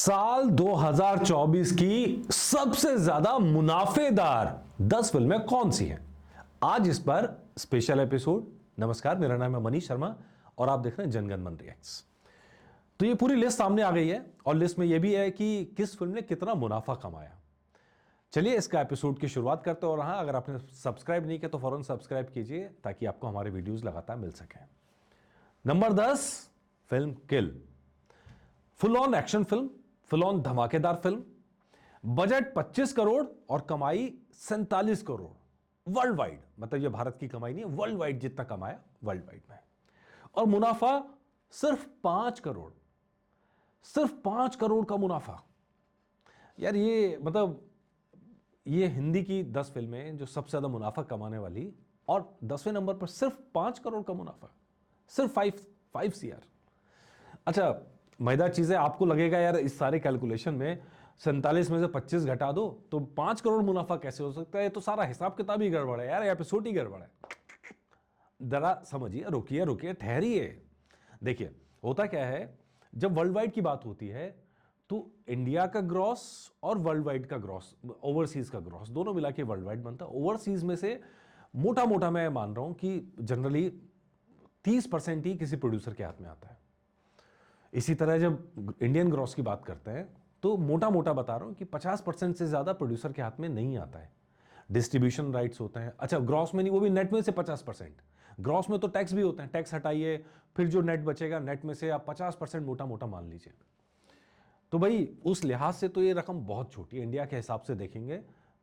साल 2024 की सबसे ज्यादा मुनाफेदार 10 फिल्में कौन सी हैं? आज इस पर स्पेशल एपिसोड। नमस्कार, मेरा नाम है मनीष शर्मा और आप देख रहे हैं जनगण मन रिएक्ट्स। तो ये पूरी लिस्ट सामने आ गई है और लिस्ट में यह भी है कि किस फिल्म ने कितना मुनाफा कमाया। चलिए इसका एपिसोड की शुरुआत करते हैं। और हाँ, अगर आपने सब्सक्राइब नहीं किया तो फौरन सब्सक्राइब कीजिए ताकि आपको हमारे वीडियोस लगातार मिल सकें। Number 10, film kill. Full on action film, full on धमाकेदार फिल्म। बजट 25 करोड़ और कमाई 47 करोड़ वर्ल्ड वाइड। मतलब ये भारत की कमाई नहीं है, वर्ल्ड वाइड जितना कमाया वर्ल्ड वाइड में। और मुनाफा सिर्फ 5 करोड़, सिर्फ 5 करोड़ का मुनाफा। यार ये मतलब ये हिंदी की 10 फिल्में जो सबसे ज्यादा मुनाफा कमाने वाली, और 10वें नंबर पर सिर्फ 5 करोड़ का मुनाफा, सिर्फ 5 सीआर। अच्छा, मजेदार चीज है, आपको लगेगा यार इस सारे कैलकुलेशन में 47 में से 25 घटा दो तो 5 करोड़ मुनाफा कैसे हो सकता है? तो सारा हिसाब किताब ही गड़बड़ है यार, एपिसोड ही गड़बड़ है। जरा समझिए, रुकिए रुकिए, ठहरिए। देखिए होता क्या है, जब वर्ल्ड वाइड की बात होती है तो इंडिया का ग्रॉस और वर्ल्ड वाइड का ग्रॉस, ओवरसीज का ग्रॉस, दोनों मिला के वर्ल्ड वाइड बनता है। ओवरसीज में से मोटा मोटा मैं मान रहा हूं कि जनरली 30% ही किसी प्रोड्यूसर के हाथ में आता है। इसी तरह जब इंडियन ग्रॉस की बात करते हैं तो मोटा मोटा बता रहा हूं कि 50% से ज्यादा प्रोड्यूसर के हाथ में नहीं आता है। डिस्ट्रीब्यूशन राइट्स होते हैं, अच्छा ग्रॉस में नहीं, वो भी नेट में से 50%। ग्रॉस में तो टैक्स भी होते हैं, टैक्स हटाइए फिर जो नेट बचेगा, नेट में से आप 50% मोटा मोटा मान लीजिए। तो भाई उस लिहाज से तो ये रकम बहुत छोटी है। इंडिया के हिसाब से देखेंगे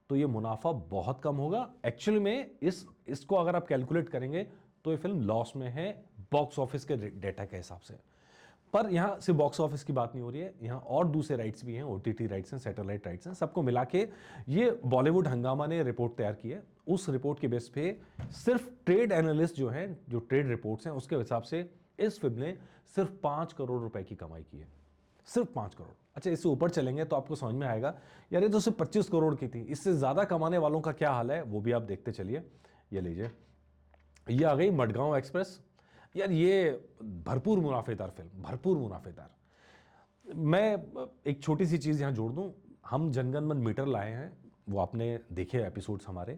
तो ये मुनाफा बहुत कम होगा। एक्चुअली में इसको अगर आप कैलकुलेट करेंगे तो ये फिल्म लॉस में है बॉक्स ऑफिस के डेटा के हिसाब से। पर यहां सिर्फ बॉक्स ऑफिस की बात नहीं हो रही है, यहां और दूसरे राइट्स भी हैं, ओटीटी राइट्स हैं, सैटेलाइट राइट्स हैं, सबको मिला के ये बॉलीवुड हंगामा ने रिपोर्ट तैयार की है। उस रिपोर्ट के बेस पे सिर्फ ट्रेड एनालिस्ट जो हैं, जो ट्रेड रिपोर्ट्स हैं, उसके हिसाब से इस फिल्म ने सिर्फ 5 करोड़ रुपए की कमाई की है, सिर्फ 5 करोड़। अच्छा, इससे ऊपर चलेंगे तो आपको समझ में आएगा यार ये तो सिर्फ 25 करोड़ की थी, इससे ज्यादा कमाने वालों का क्या हाल है वो भी आप देखते चलिए। ये लीजिए, ये आ गई मडगांव एक्सप्रेस। यार ये भरपूर मुनाफेदार फिल्म, भरपूर मुनाफेदार। मैं एक छोटी सी चीज यहां जोड़ दूं, हम जनगण मन मीटर लाए हैं, वो आपने देखे एपिसोड्स हमारे।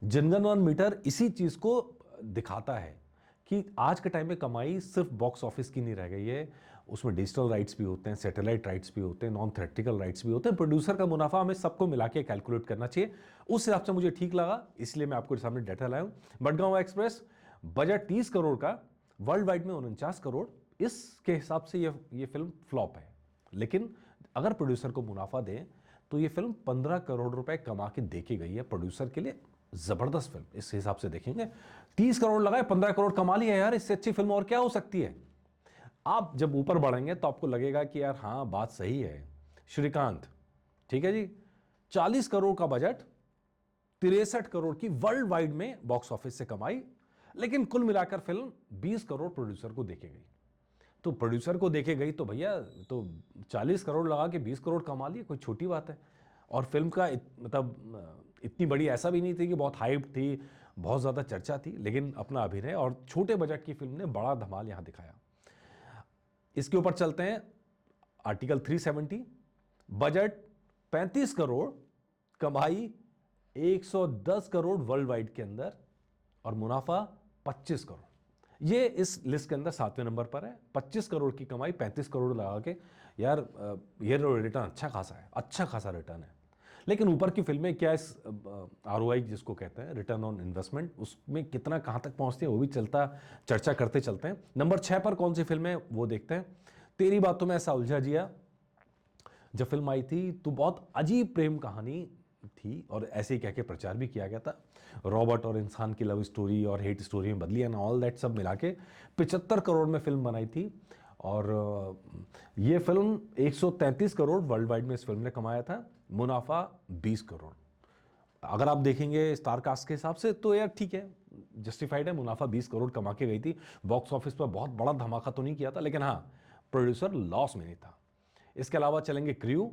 जनगण मन मीटर इसी चीज को दिखाता है कि आज के टाइम में कमाई सिर्फ बॉक्स ऑफिस की नहीं रह गई है, उसमें डिजिटल राइट्स भी होते हैं, सैटेलाइट राइट्स भी होते हैं, नॉन थ्रेटिकल राइट्स भी होते हैं, प्रोड्यूसर का मुनाफा हमें सबको मिला के कैलकुलेट करना चाहिए। उस हिसाब से मुझे ठीक लगा, इसलिए मैं आपको सामने डाटा लाया हूं। मडगांव एक्सप्रेस बजट 30 करोड़ का, वर्ल्ड वाइड में 49 करोड़। इसके हिसाब से ये फिल्म फ्लॉप है, लेकिन अगर प्रोड्यूसर को मुनाफा दें तो ये फिल्म 15 करोड़ रुपए कमा के देखी गई है। प्रोड्यूसर के लिए जबरदस्त फिल्म इस हिसाब से देखेंगे। 30 करोड़ लगाए, 15 करोड़ कमा लिया यार, इससे अच्छी फिल्म और क्या हो सकती है? आप जब ऊपर बढ़ेंगे तो आपको लगेगा कि यार हाँ बात सही है। श्रीकांत, ठीक है जी, 40 करोड़ का बजट, 63 करोड़ की वर्ल्ड वाइड में बॉक्स ऑफिस से कमाई, लेकिन कुल मिलाकर फिल्म 20 करोड़ प्रोड्यूसर को देखे गई। तो प्रोड्यूसर को देखे गई तो भैया तो 40 करोड़ लगा के 20 करोड़ कमा लिए, कोई छोटी बात है। और फिल्म का मतलब इतनी बड़ी ऐसा भी नहीं थी कि बहुत हाइप थी, बहुत ज़्यादा चर्चा थी, लेकिन अपना अभिनय और छोटे बजट की फिल्म ने बड़ा धमाल यहां दिखाया। इसके ऊपर चलते हैं, आर्टिकल 370, बजट 35 करोड़, कमाई 110 करोड़ वर्ल्ड वाइड के अंदर, और मुनाफा 25 करोड़। ये इस लिस्ट के अंदर 7वें नंबर पर है। 25 करोड़ की कमाई, 35 करोड़ लगा के, यार ये रिटर्न अच्छा खासा है, अच्छा खासा रिटर्न है। लेकिन ऊपर की फिल्में क्या, इस आरओआई जिसको कहते हैं, रिटर्न ऑन इन्वेस्टमेंट, उसमें कितना कहां तक पहुंचती है वो भी चर्चा करते चलते हैं। नंबर 6 पर कौन सी फिल्म है वो देखते हैं। तेरी बातों में ऐसा उलझा जिया, जब फिल्म आई थी तो बहुत अजीब प्रेम कहानी थी और ऐसे ही कह के प्रचार भी किया गया था। रॉबर्ट और इंसान की लव स्टोरी और हेट स्टोरी में बदली एंड ऑल दैट सब मिला के 75 करोड़ में फिल्म बनाई थी। और ये फिल्म 133 करोड़ वर्ल्ड वाइड में इस फिल्म ने कमाया था, मुनाफा 20 करोड़। अगर आप देखेंगे स्टार कास्ट के हिसाब से तो यार ठीक है, जस्टिफाइड है, मुनाफा 20 करोड़ कमा के गई थी। बॉक्स ऑफिस पर बहुत बड़ा धमाका तो नहीं किया था, लेकिन हाँ प्रोड्यूसर लॉस में नहीं था। इसके अलावा चलेंगे क्रू।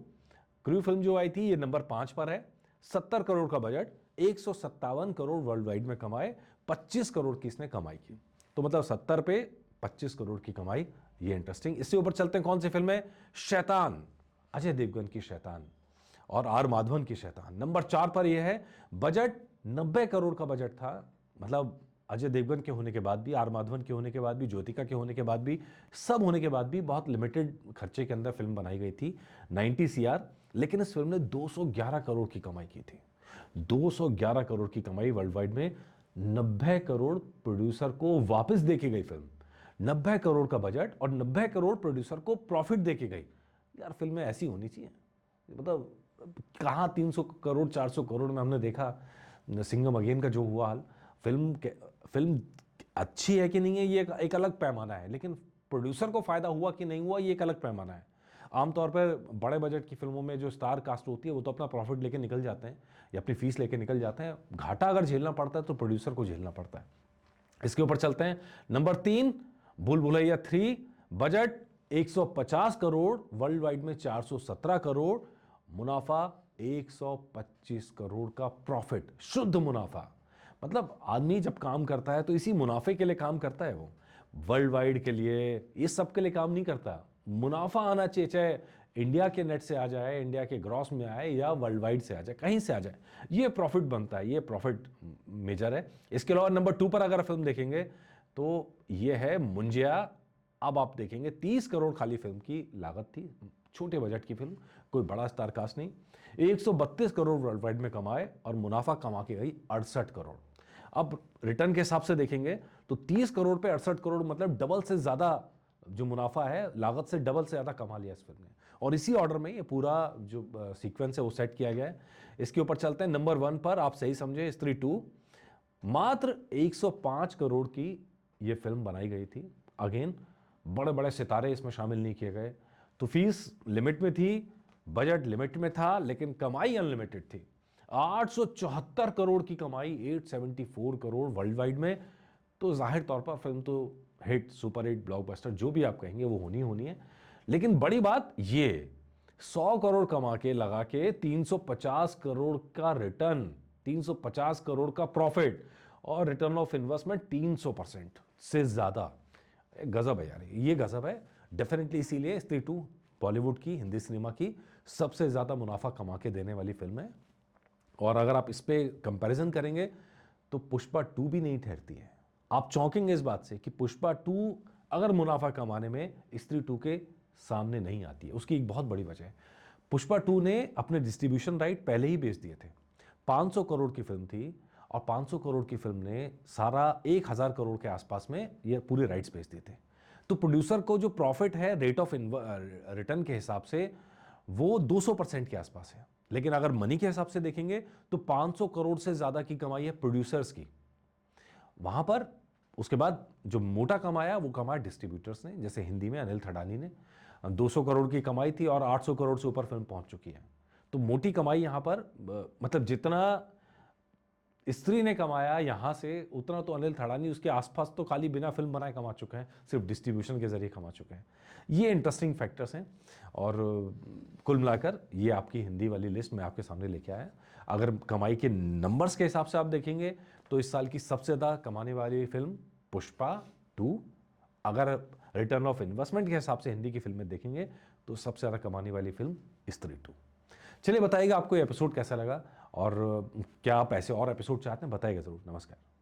क्रू फिल्म जो आई थी ये नंबर 5 पर है। 70 करोड़ का बजट, 157 करोड़ वर्ल्ड वाइड में कमाए, 25 करोड़ की इसने कमाई की। तो मतलब 70 पे 25 करोड़ की कमाई, ये इंटरेस्टिंग। इससे ऊपर चलते हैं, कौन सी फिल्म है? शैतान। अजय देवगन की शैतान और आर माधवन की शैतान। नंबर 4 पर यह है, बजट 90 करोड़ का बजट था। मतलब अजय देवगन के होने के बाद भी, आर माधवन के होने के बाद भी, ज्योतिका के होने के बाद भी, सब होने के बाद भी बहुत लिमिटेड खर्चे के अंदर फिल्म बनाई गई थी, 90 सीआर। लेकिन इस फिल्म ने 211 करोड़ की कमाई की थी। 211 करोड़ की कमाई वर्ल्ड वाइड में। 90 करोड़ प्रोड्यूसर को वापस दे के गई फिल्म। 90 करोड़ का बजट और 90 करोड़ प्रोड्यूसर को प्रॉफिट दे के गई। यार फिल्में ऐसी होनी चाहिए। मतलब कहाँ 300 करोड़ 400 करोड़ में हमने देखा सिंघम अगेन का जो हुआ हाल। फिल्म अच्छी है कि नहीं है ये एक अलग पैमाना है, लेकिन प्रोड्यूसर को फायदा हुआ कि नहीं हुआ ये एक अलग पैमाना है। आमतौर पर बड़े बजट की फिल्मों में जो स्टार कास्ट होती है वो तो अपना प्रॉफिट लेके निकल जाते हैं या अपनी फीस लेके निकल जाते हैं। घाटा अगर झेलना पड़ता है तो प्रोड्यूसर को झेलना पड़ता है। इसके ऊपर चलते हैं। नंबर 3, भूल Bhulaiyaa 3, budget 150 crore, world wide में 417 करोड़, मुनाफा 125 करोड़ का प्रॉफिट, शुद्ध मुनाफा। मतलब आदमी जब काम करता है तो इसी मुनाफे के लिए काम करता है। वो वर्ल्ड वाइड के लिए, ये सब के लिए काम नहीं करता। मुनाफा आना चाहिए, चाहे इंडिया के नेट से आ जाए, इंडिया के ग्रॉस में आए या वर्ल्ड वाइड से आ जाए, कहीं से आ जाए, ये प्रॉफिट बनता है, ये प्रॉफिट मेजर है। इसके अलावा नंबर 2 पर अगर फिल्म देखेंगे तो ये है मुंजिया। अब आप देखेंगे 30 करोड़ खाली फिल्म की लागत थी, छोटे बजट की फिल्म, कोई बड़ा स्टार कास्ट नहीं। 132 करोड़ वर्ल्ड वाइड में कमाए और मुनाफा कमा के गई 68 करोड़। अब रिटर्न के हिसाब से देखेंगे तो 30 करोड़ पे 68 करोड़, मतलब डबल से ज्यादा जो मुनाफा है, लागत से डबल से ज्यादा कमा लिया इस फिल्म ने। और इसी ऑर्डर में ये पूरा जो सीक्वेंस है वो सेट किया गया है। इसके ऊपर चलते हैं। नंबर 1 पर आप सही समझे, स्त्री 2, मात्र 105 करोड़ की ये फिल्म बनाई गई थी। अगेन बड़े बड़े सितारे इसमें शामिल नहीं किए गए, तो फीस लिमिट में थी, बजट लिमिट में था, लेकिन कमाई अनलिमिटेड थी। 874 करोड़ की कमाई, 874 करोड़ वर्ल्ड वाइड में। तो जाहिर तौर पर फिल्म तो हिट, सुपर हिट, ब्लॉकबस्टर जो भी आप कहेंगे वो होनी होनी है। लेकिन बड़ी बात ये 100 करोड़ कमा के लगा के 350 करोड़ का रिटर्न, 350 करोड़ का प्रॉफिट और रिटर्न ऑफ इन्वेस्टमेंट 300% से ज्यादा। गजब है यार, ये गजब है डेफिनेटली। इसीलिए स्त्री 2 बॉलीवुड की, हिंदी सिनेमा की सबसे ज्यादा मुनाफा कमा के देने वाली फिल्म है। और अगर आप इस पे कंपैरिजन करेंगे तो पुष्पा 2 भी नहीं ठहरती है। आप चौंकेंगे इस बात से कि पुष्पा 2 अगर मुनाफा कमाने में स्त्री 2 के सामने नहीं आती है। उसकी एक बहुत बड़ी वजह है, पुष्पा 2 ने अपने डिस्ट्रीब्यूशन राइट पहले ही बेच दिए थे। 500 करोड़ की फिल्म थी और 500 करोड़ की फिल्म ने सारा 1000 करोड़ के आसपास में ये पूरे राइट्स बेच दिए थे। तो प्रोड्यूसर को जो प्रॉफिट है रेट ऑफ रिटर्न के हिसाब से वो 200% के आसपास है। लेकिन अगर मनी के हिसाब से देखेंगे तो 500 करोड़ से ज्यादा की कमाई है प्रोड्यूसर्स की वहां पर। उसके बाद जो मोटा कमाया वो कमाया डिस्ट्रीब्यूटर्स ने, जैसे हिंदी में अनिल थडानी ने 200 करोड़ की कमाई थी और 800 करोड़ से ऊपर फिल्म पहुंच चुकी है। तो मोटी कमाई यहां पर मतलब जितना स्त्री ने कमाया यहां से, उतना तो अनिल थड़ानी उसके आसपास तो खाली बिना फिल्म बनाए कमा चुके हैं, सिर्फ डिस्ट्रीब्यूशन के जरिए कमा चुके हैं। ये इंटरेस्टिंग फैक्टर्स हैं और कुल मिलाकर ये आपकी हिंदी वाली लिस्ट में आपके सामने लेके आया। अगर कमाई के नंबर्स के हिसाब से आप देखेंगे तो इस साल की सबसे ज़्यादा कमाने वाली फिल्म पुष्पा 2। अगर रिटर्न ऑफ इन्वेस्टमेंट के हिसाब से हिंदी की फिल्में देखेंगे तो सबसे ज़्यादा कमाने वाली फिल्म स्त्री 2। चलिए बताइएगा आपको ये एपिसोड कैसा लगा और क्या आप ऐसे और एपिसोड चाहते हैं, बताइएगा ज़रूर। नमस्कार।